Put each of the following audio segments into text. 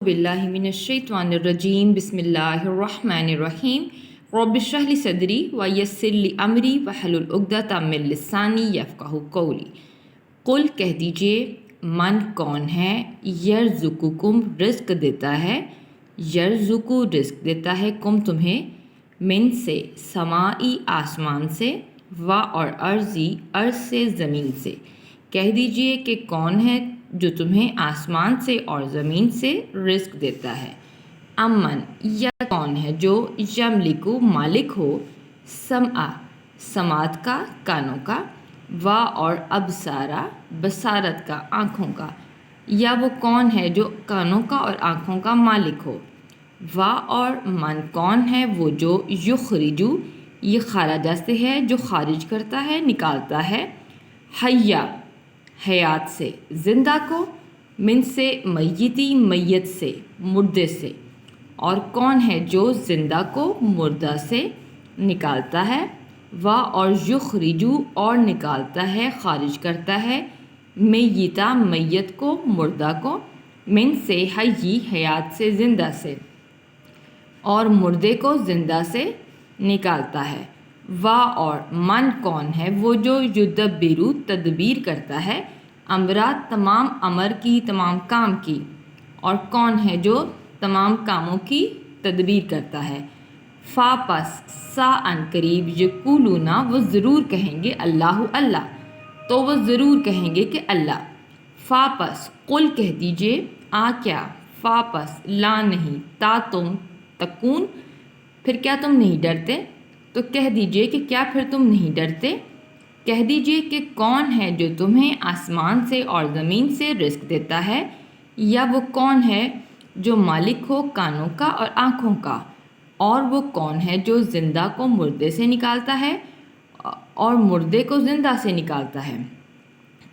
باللہ من الشیطان الرجیم بسم اللہ الرحمن الرحیم رب اشرح لی صدری ویسر لی امری واحلل عقدۃ من لسانی یفقہوا قولی۔ قل کہہ دیجئے، من کون ہے، یرزقکم رزق دیتا ہے، یرزقو رزق دیتا ہے کم تمہیں، من سے سمائی آسمان سے، و اور ارضی ارض سے زمین سے۔ کہہ دیجئے کہ کون ہے جو تمہیں آسمان سے اور زمین سے رزق دیتا ہے۔ امن یا کون ہے جو یملکو مالک ہو، سمع سماعت کا کانوں کا، و اور ابصارا بصارت کا آنکھوں کا، یا وہ کون ہے جو کانوں کا اور آنکھوں کا مالک ہو۔ و اور من کون ہے وہ جو یخرجو، یہ خارجہ سے ہے جو خارج کرتا ہے نکالتا ہے، حیا حیات سے زندہ کو، من سے میتی میت سے مردے سے، اور کون ہے جو زندہ کو مردہ سے نکالتا ہے، و اور یخرجو اور نکالتا ہے خارج کرتا ہے، میتا میت کو مردہ کو، من سے حی حیات سے زندہ سے، اور مردے کو زندہ سے نکالتا ہے۔ و اور من کون ہے وہ جو یدبرو تدبیر کرتا ہے، امرات تمام امر کی تمام کام کی، اور کون ہے جو تمام کاموں کی تدبیر کرتا ہے۔ فا پس سا ان قریب یقولونا وہ ضرور کہیں گے، اللہ اللہ، تو وہ ضرور کہیں گے کہ اللہ۔ فا پس قل کہہ دیجئے، آ کیا، فا پس لا نہیں، تا تم، تکون پھر کیا تم نہیں ڈرتے، تو کہہ دیجئے کہ کیا پھر تم نہیں ڈرتے۔ کہہ دیجئے کہ کون ہے جو تمہیں آسمان سے اور زمین سے رزق دیتا ہے، یا وہ کون ہے جو مالک ہو کانوں کا اور آنکھوں کا، اور وہ کون ہے جو زندہ کو مردے سے نکالتا ہے اور مردے کو زندہ سے نکالتا ہے،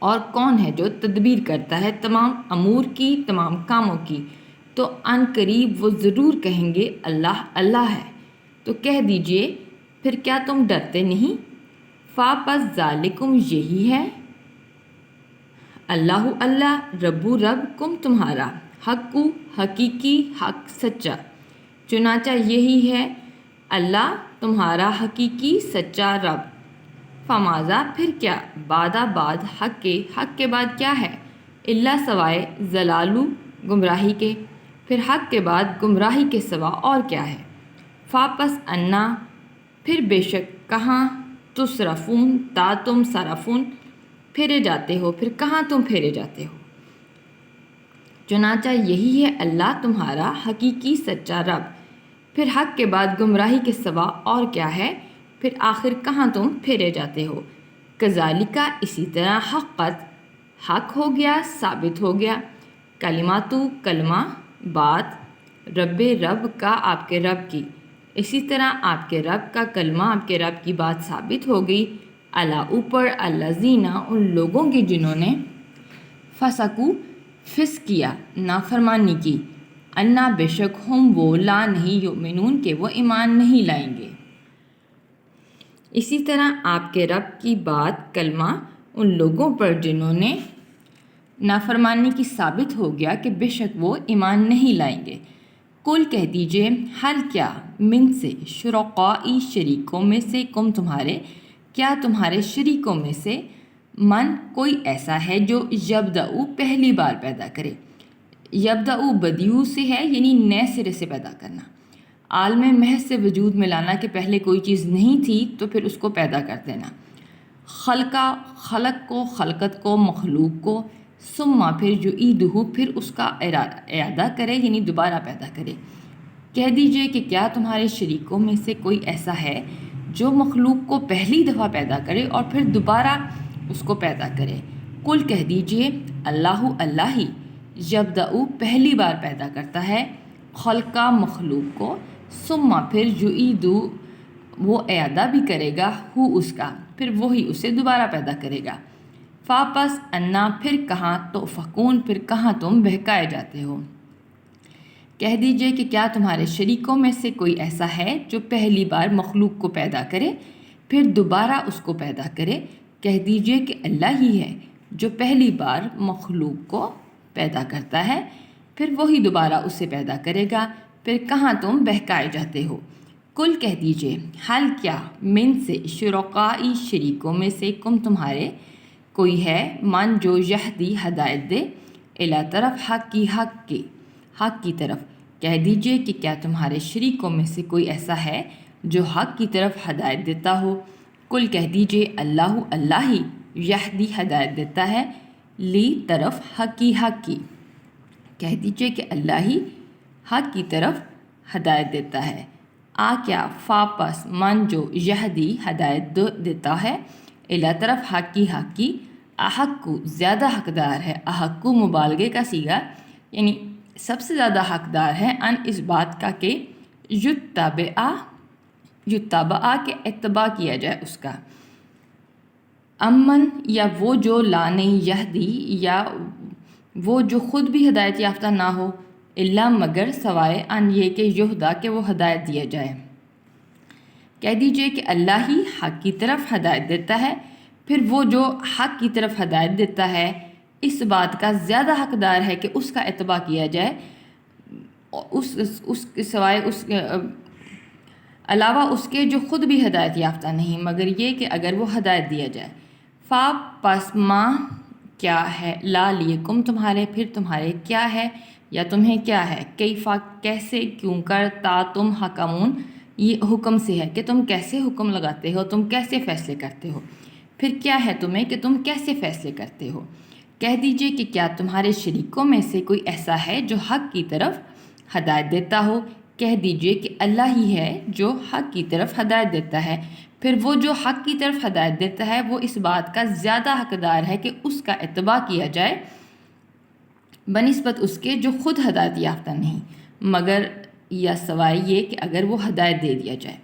اور کون ہے جو تدبیر کرتا ہے تمام امور کی تمام کاموں کی، تو ان قریب وہ ضرور کہیں گے اللہ اللہ ہے۔ تو کہہ دیجئے پھر کیا تم ڈرتے نہیں۔ فا پس ذالکم یہی ہے، اللہ اللہ، ربو رب کم تمہارا، حقو حقیقی حق سچا، چنانچہ یہی ہے اللہ تمہارا حقیقی سچا رب۔ فماذا پھر کیا، بعد حق کے بعد کیا ہے، اللہ سوائے ضلالو گمراہی کے، پھر حق کے بعد گمراہی کے سوا اور کیا ہے۔ فا پس انا پھر بے شک کہاں، تصرفون تا تم صرفون پھیرے جاتے ہو، پھر کہاں تم پھیرے جاتے ہو۔ چنانچہ یہی ہے اللہ تمہارا حقیقی سچا رب، پھر حق کے بعد گمراہی کے سوا اور کیا ہے، پھر آخر کہاں تم پھیرے جاتے ہو۔ کذالک اسی طرح حقت حق ہو گیا، ثابت ہو گیا، کلماتو کلمہ بات، رب کا آپ کے رب کی، اسی طرح آپ کے رب کا کلمہ آپ کے رب کی بات ثابت ہو گئی، اللہ اوپر، الذین ان لوگوں کی جنہوں نے فسقو فسق کیا، نافرمانی کی، انا بے شک ہم وہ لا نہیں یؤمنون کہ وہ ایمان نہیں لائیں گے۔ اسی طرح آپ کے رب کی بات کلمہ ان لوگوں پر جنہوں نے نافرمانی کی ثابت ہو گیا کہ بے شک وہ ایمان نہیں لائیں گے۔ کل کہہ دیجئے، حل کیا، من سے شرکائی شریکوں میں سے، کم تمہارے، کیا تمہارے شریکوں میں سے، من کوئی ایسا ہے جو یبدأ پہلی بار پیدا کرے۔ یبدأ بدیو سے ہے، یعنی نئے سرے سے پیدا کرنا، عالم محض سے وجود میں لانا کہ پہلے کوئی چیز نہیں تھی تو پھر اس کو پیدا کر دینا۔ خلق کو، خلقت کو، مخلوق کو، ثم پھر یعیدہ پھر اس کا اعادہ کرے، یعنی دوبارہ پیدا کرے۔ کہہ دیجئے کہ کیا تمہارے شریکوں میں سے کوئی ایسا ہے جو مخلوق کو پہلی دفعہ پیدا کرے اور پھر دوبارہ اس کو پیدا کرے۔ کل کہہ دیجئے، اللہ اللہ ہی، یبدأ پہلی بار پیدا کرتا ہے، خلقہ مخلوق کو، ثم پھر یعیدہ وہ اعادہ بھی کرے گا، ہو اس کا، پھر وہی اسے دوبارہ پیدا کرے گا۔ فا پس انا پھر کہاں، تؤفکون پھر کہاں تم بہکائے جاتے ہو۔ کہہ دیجئے کہ کیا تمہارے شریکوں میں سے کوئی ایسا ہے جو پہلی بار مخلوق کو پیدا کرے پھر دوبارہ اس کو پیدا کرے۔ کہہ دیجئے کہ اللہ ہی ہے جو پہلی بار مخلوق کو پیدا کرتا ہے، پھر وہی دوبارہ اسے پیدا کرے گا، پھر کہاں تم بہکائے جاتے ہو۔ کل کہہ دیجئے، حل کیا من سے شرکائی شریکوں میں سے کم تمہارے کوئی ہے من جو یہدی ہدایت دے الا طرف حق کی طرف۔ کہہ دیجئے کہ کیا تمہارے شریکوں میں سے کوئی ایسا ہے جو حق کی طرف ہدایت دیتا ہو۔ کل کہہ دیجئے اللہ ہی یہدی ہدایت دیتا ہے لی طرف حق کی۔ کہہ دیجئے کہ اللہ ہی حق کی طرف ہدایت دیتا ہے۔ کیا پس من جو یہدی ہدایت دیتا ہے الا طرف حق کی احق کو زیادہ حقدار ہے۔ احق کو مبالغے کا صیغہ، یعنی سب سے زیادہ حقدار ہے ان اس بات کا کہ یتبع کہ اتباع کیا جائے اس کا۔ امن یا وہ جو لا نہیں یہدی، یا وہ جو خود بھی ہدایت یافتہ نہ ہو، الا مگر سوائے ان یہ کہ یہدا کہ وہ ہدایت دیا جائے۔ کہہ دیجئے کہ اللہ ہی حق کی طرف ہدایت دیتا ہے، پھر وہ جو حق کی طرف ہدایت دیتا ہے اس بات کا زیادہ حقدار ہے کہ اس کا اتباع کیا جائے، اس کے سوائے علاوہ اس کے جو خود بھی ہدایت یافتہ نہیں، مگر یہ کہ اگر وہ ہدایت دیا جائے۔ پس ما کیا ہے لا لیکم تمہارے، پھر تمہارے کیا ہے یا تمہیں کیا ہے، کیفا کیسے، کیوں کر، تا تم حکمون یہ حکم سے ہے کہ تم کیسے حکم لگاتے ہو، تم کیسے فیصلے کرتے ہو، پھر کیا ہے تمہیں کہ تم کیسے فیصلے کرتے ہو۔ کہہ دیجئے کہ کیا تمہارے شریکوں میں سے کوئی ایسا ہے جو حق کی طرف ہدایت دیتا ہو۔ کہہ دیجئے کہ اللہ ہی ہے جو حق کی طرف ہدایت دیتا ہے، پھر وہ جو حق کی طرف ہدایت دیتا ہے وہ اس بات کا زیادہ حقدار ہے کہ اس کا اتباع کیا جائے بنسبت اس کے جو خود ہدایت یافتہ نہیں، مگر یا سوائے یہ کہ اگر وہ ہدایت دے دیا جائے۔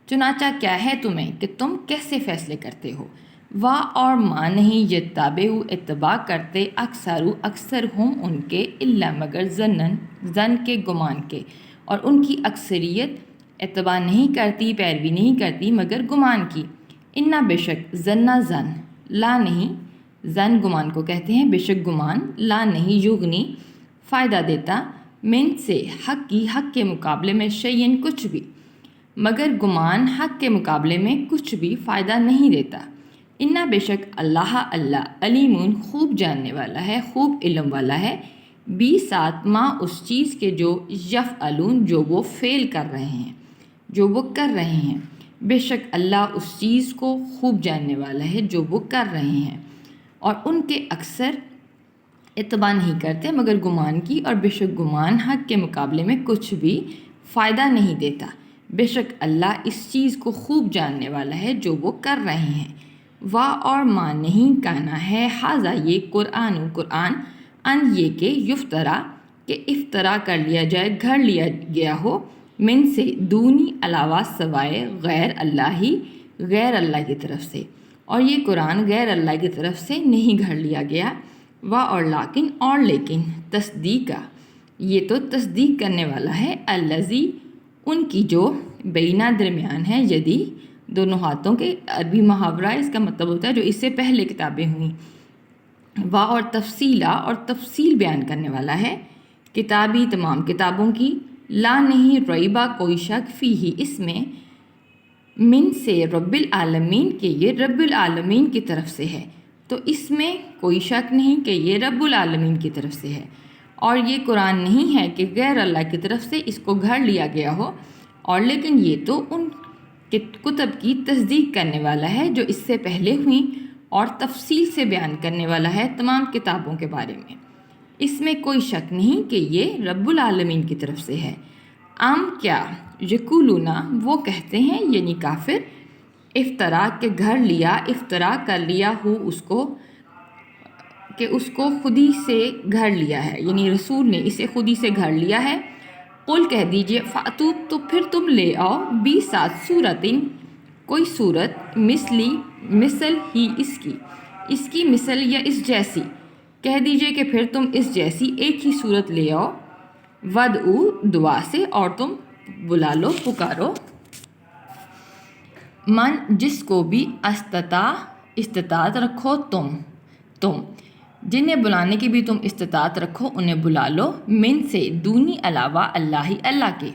چنانچہ کیا ہے تمہیں کہ تم کیسے فیصلے کرتے ہو۔ اور ماں نہیں یتبع اتباع کرتے اکثر ہم ان کے الا مگر زن کے گمان کے، اور ان کی اکثریت اتباع نہیں کرتی، پیروی نہیں کرتی مگر گمان کی۔ انا بے شک زن لا نہیں، زن گمان کو کہتے ہیں، بے شک گمان لا نہیں یغنی فائدہ دیتا من سے حق کے مقابلے میں شیئن کچھ بھی، مگر گمان حق کے مقابلے میں کچھ بھی فائدہ نہیں دیتا۔ انا بے شک اللہ علیمون خوب جاننے والا ہے، خوب علم والا ہے، ساتھ ما اس چیز کے جو یفعلون جو وہ فعل کر رہے ہیں، جو وہ کر رہے ہیں۔ بے شک اللہ اس چیز کو خوب جاننے والا ہے جو وہ کر رہے ہیں، اور ان کے اکثر اتباع نہیں کرتے مگر گمان کی، اور بے شک گمان حق کے مقابلے میں کچھ بھی فائدہ نہیں دیتا۔ بے شک اللہ اس چیز کو خوب جاننے والا ہے جو وہ کر رہے ہیں۔ اور ماں نہیں کہنا ہے حاضہ یہ قرآن ان یہ کہ یفترا کہ افطرا کر لیا جائے، گھڑ لیا گیا ہو، من سے دونی علاوہ سوائے غیر اللہ کی طرف سے، اور یہ قرآن غیر اللہ کی طرف سے نہیں گھڑ لیا گیا۔ اور لیکن تصدیقہ یہ تو تصدیق کرنے والا ہے، الذی ان کی جو بینہ درمیان ہے، یدی دونوں ہاتھوں کے، عربی محاورہ اس کا مطلب ہوتا ہے جو اس سے پہلے کتابیں ہوئیں، اور تفصیل بیان کرنے والا ہے، کتابی تمام کتابوں کی، لا نہیں ریبہ کوئی شک فیہ اس میں، من سے رب العالمین کہ یہ رب العالمین کی طرف سے ہے، تو اس میں کوئی شک نہیں کہ یہ رب العالمین کی طرف سے ہے، اور یہ قرآن نہیں ہے کہ غیر اللہ کی طرف سے اس کو گھڑ لیا گیا ہو، اور لیکن یہ تو ان کتب کی تصدیق کرنے والا ہے جو اس سے پہلے ہوئیں، اور تفصیل سے بیان کرنے والا ہے تمام کتابوں کے بارے میں، اس میں کوئی شک نہیں کہ یہ رب العالمین کی طرف سے ہے۔ کیا یقولون وہ کہتے ہیں، یعنی کافر، افطرا کہ گھڑ لیا، افطرا کر لیا ہو اس کو، کہ اس کو خودی سے گھڑ لیا ہے، یعنی رسول نے اسے خودی سے گھڑ لیا ہے۔ قل کہہ دیجئے فاتو تو پھر تم لے آؤ، 20 صورتیں کوئی صورت، مثل ہی اس کی مثل یا اس جیسی، کہہ دیجئے کہ پھر تم اس جیسی ایک ہی صورت لے آؤ، ودعو دعا سے، اور تم بلا لو، پکارو، من جس کو بھی استطاعت رکھو تم جنہیں بلانے کی بھی تم استطاعت رکھو انہیں بلا لو، من سے دونی علاوہ اللہ ہی اللہ کے،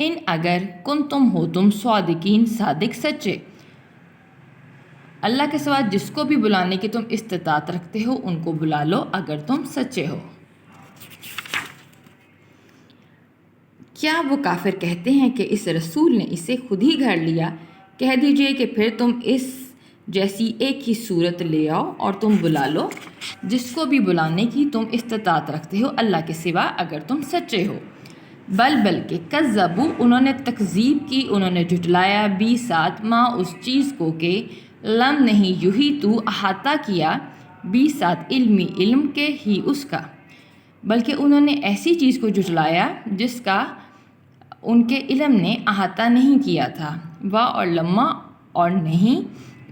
ان اگر کن تم ہو تم صادقین صادق سچے، اللہ کے سوا جس کو بھی بلانے کی تم استطاعت رکھتے ہو ان کو بلا لو اگر تم سچے ہو۔ کیا وہ کافر کہتے ہیں کہ اس رسول نے اسے خود ہی گھڑ لیا؟ کہہ دیجئے کہ پھر تم اس جیسی ایک ہی صورت لے آؤ اور تم بلا لو جس کو بھی بلانے کی تم استطاعت رکھتے ہو اللہ کے سوا اگر تم سچے ہو۔ بلکہ کذبوا انہوں نے تکذیب کی، انہوں نے جھٹلایا، بھی ساتھ ماں اس چیز کو کہ لم نہیں یہی تو احاطہ کیا، بھی ساتھ علمی علم کے ہی اس کا، بلکہ انہوں نے ایسی چیز کو جھٹلایا جس کا ان کے علم نے احاطہ نہیں کیا تھا۔ وا اور لما اور نہیں،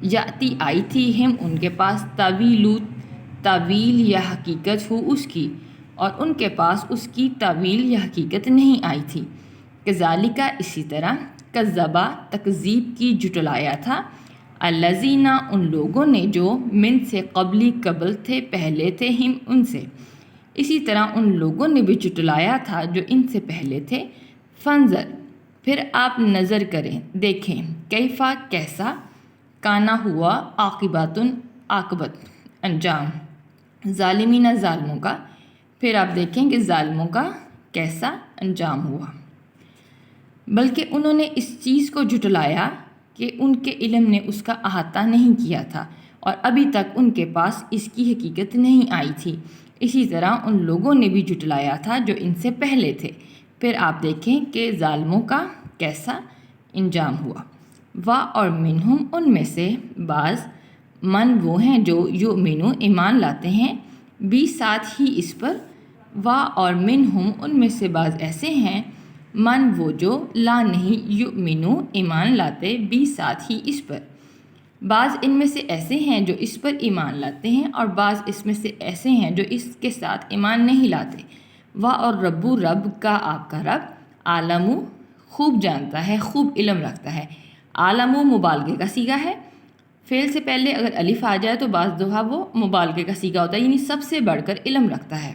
یاتی آئی تھی ہم ان کے پاس، تعویل یا حقیقت ہو اس کی، اور ان کے پاس اس کی تعویل یا حقیقت نہیں آئی تھی۔ کذالک اسی طرح، کذبا تکذیب کی جھٹلایا تھا، الذین ان لوگوں نے جو من سے قبل تھے پہلے تھے ہم ان سے، اسی طرح ان لوگوں نے بھی جھٹلایا تھا جو ان سے پہلے تھے۔ فنظر پھر آپ نظر کریں دیکھیں، کیفا کیسا، کانا ہوا، عاقبت انجام، ظالمین ظالموں کا، پھر آپ دیکھیں کہ ظالموں کا کیسا انجام ہوا۔ بلکہ انہوں نے اس چیز کو جھٹلایا کہ ان کے علم نے اس کا احاطہ نہیں کیا تھا اور ابھی تک ان کے پاس اس کی حقیقت نہیں آئی تھی، اسی طرح ان لوگوں نے بھی جھٹلایا تھا جو ان سے پہلے تھے، پھر آپ دیکھیں کہ ظالموں کا کیسا انجام ہوا۔ وا اور منہم ان میں سے بعض، من وہ ہیں جو یؤمنو ایمان لاتے ہیں، بھی ساتھ ہی اس پر، وا اور منہم ان میں سے بعض ایسے ہیں، من وہ جو لا نہیں یؤمنو ایمان لاتے، بھی ساتھ ہی اس پر، بعض ان میں سے ایسے ہیں جو اس پر ایمان لاتے ہیں اور بعض اس میں سے ایسے ہیں جو اس کے ساتھ ایمان نہیں لاتے۔ وا اور ربو رب کا آپ کا رب، عالمو خوب جانتا ہے، خوب علم رکھتا ہے، عالمو مبالغے کا صیغہ ہے، فعل سے پہلے اگر الف آ جائے تو بعض دفعہ وہ مبالغے کا صیغہ ہوتا ہے، یعنی سب سے بڑھ کر علم رکھتا ہے۔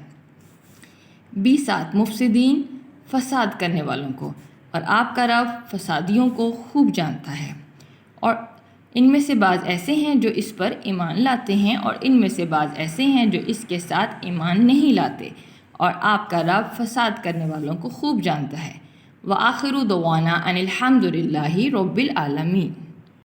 بھی ساتھ مفسدین فساد کرنے والوں کو، اور آپ کا رب فسادیوں کو خوب جانتا ہے۔ اور ان میں سے بعض ایسے ہیں جو اس پر ایمان لاتے ہیں اور ان میں سے بعض ایسے ہیں جو اس کے ساتھ ایمان نہیں لاتے، اور آپ کا رب فساد کرنے والوں کو خوب جانتا ہے۔ وآخر دعوانا ان الحمد للہ رب العالمین۔